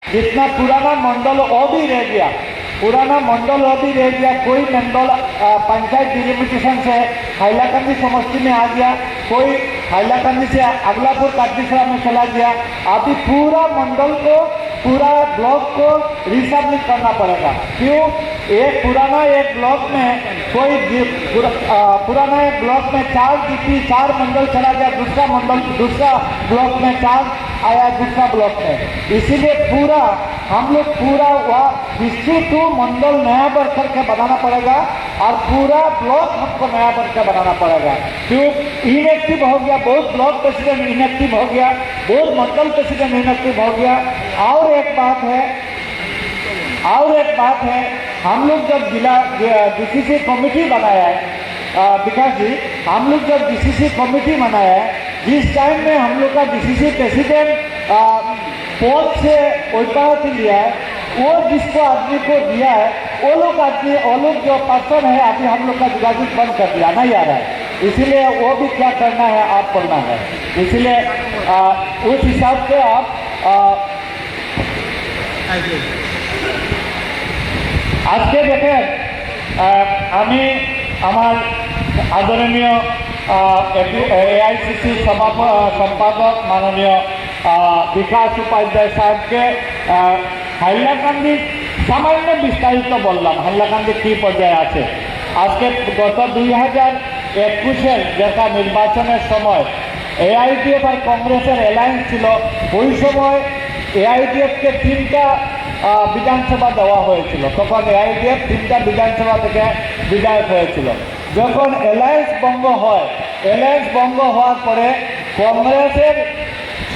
जितना पुराना मंडल वो भी रह गया, पुराना मंडल वो भी रह गया। कोई मंडल पंचायत डिलिमिटेशन से हाइलाकांदी समष्टि में आ गया, कोई हाइलाकांदी से अगलापुर काटलीसरा में चला गया। अभी पूरा मंडल को, पूरा ब्लॉक को रिसबमिट करना पड़ेगा। क्यों? एक ब्लॉक में कोई पुराना एक ब्लॉक में 4 DP 4 मंडल चला गया, दूसरा ब्लॉक में 4 आया दूसरा ब्लॉक में। इसीलिए हम लोग पूरा डिस्ट्रिक्ट टू मंडल नया बढ़कर के बनाना पड़ेगा और पूरा ब्लॉक हमको नया बढ़कर बनाना पड़ेगा। क्यों? इनएक्टिव हो गया, बहुत ब्लॉक प्रेसिडेंट इनएक्टिव हो गया, बहुत मंडल प्रेसिडेंट इनएक्टिव हो गया। और एक बात है, हम लोग जब जिला DCC कमेटी बनाया है, विकास जी, हम लोग जब DCC कमेटी बनाया है, जिस टाइम में हम लोग का DCC प्रेसिडेंट पद से उपाधि लिया है, वो जिसको आदमी को दिया है, वो लोग जो पर्सन है अभी हम लोग का योगाযোগ बंद कर दिया, नहीं आ रहा है। इसीलिए वो भी क्या करना है, आप करना है। इसलिए उस हिसाब से आप আজকে দেখেন আমার আদরণীয় AICC সম্পাদক মাননীয় বিকাশ উপাধ্যায় সাহেবকে হাইলাকান্দি সামান্য বিস্তারিত বললাম, হাইলাকান্দি কী পর্যায়ে আছে। আজকে গত 2021-এর যেটা নির্বাচনের সময় AIDF আর কংগ্রেসের অ্যালায়েন্স ছিল, ওই সময় AIDFকে 3টা বিধানসভা দেওয়া হয়েছিল। তখন AIDF 3টা বিধানসভা থেকে বিধায়ক হয়েছিল। যখন অ্যালায়েন্স ভঙ্গ হওয়ার পরে কংগ্রেসের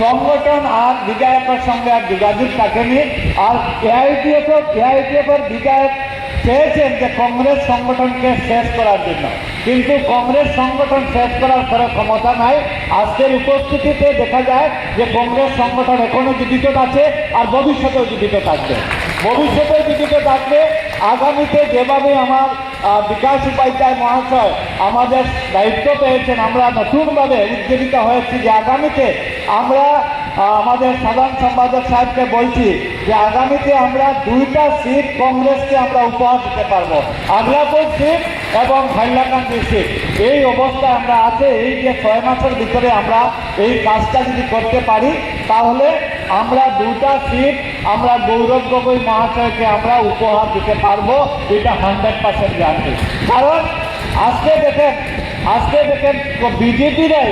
সংগঠন আর বিধায়কের সঙ্গে আর যোগাযোগ থাকেনি। আর AIDF-এর বিধায়ক চেয়েছেন যে কংগ্রেস সংগঠনকে শেষ করার জন্য, কিন্তু কংগ্রেস সংগঠন শেষ করার পরে ক্ষমতা নাই। আজকের উপস্থিতিতে দেখা যায় যে কংগ্রেস সংগঠন এখনও জীবিত আছে আর ভবিষ্যতেও জীবিত থাকবে। আগামীতে যেভাবে আমার বিকাশ উপাধ্যায় মহাশয় আমাদের দায়িত্ব পেয়েছেন, আমরা নতুনভাবে উজ্জীবিত হয়েছি যে আগামীতে আমরা আমাদের সাধারণ সম্পাদক সাহেবকে বলছি যে আগামীতে আমরা 2টা সিট কংগ্রেসকে আমরা উপহার দিতে পারবো, আগলাপুর সিট এবং হাইলাকান্দি সিট। এই অবস্থায় আমরা আছে। এই যে 6 মাসের ভিতরে আমরা এই কাজটা যদি করতে পারি, তাহলে আমরা 2টা সিট আমরা গৌরব গগৈ মহাশয়কে আমরা উপহার দিতে পারবো, এটা 100% জানি। কারণ আজকে দেখেন বিজেপিরাই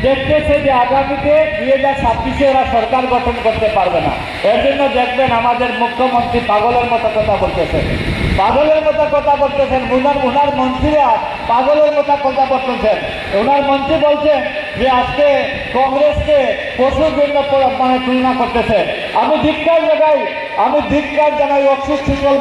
দেখতেছে যে আগামীতে 2026-এ ওরা সরকার গঠন করতে পারবে না। এর জন্য দেখবেন আমাদের মুখ্যমন্ত্রী পাগলের মতো কথা বলতেছেন, ওনার মন্ত্রীরা পাগলের মতো কথা বলতেছেন। ওনার মন্ত্রী বলছেন যে আজকে কংগ্রেসকে পশুর জন্য তুলনা করতেছে। আমি ধিক্কার জানাই অচ্যুত সিংহল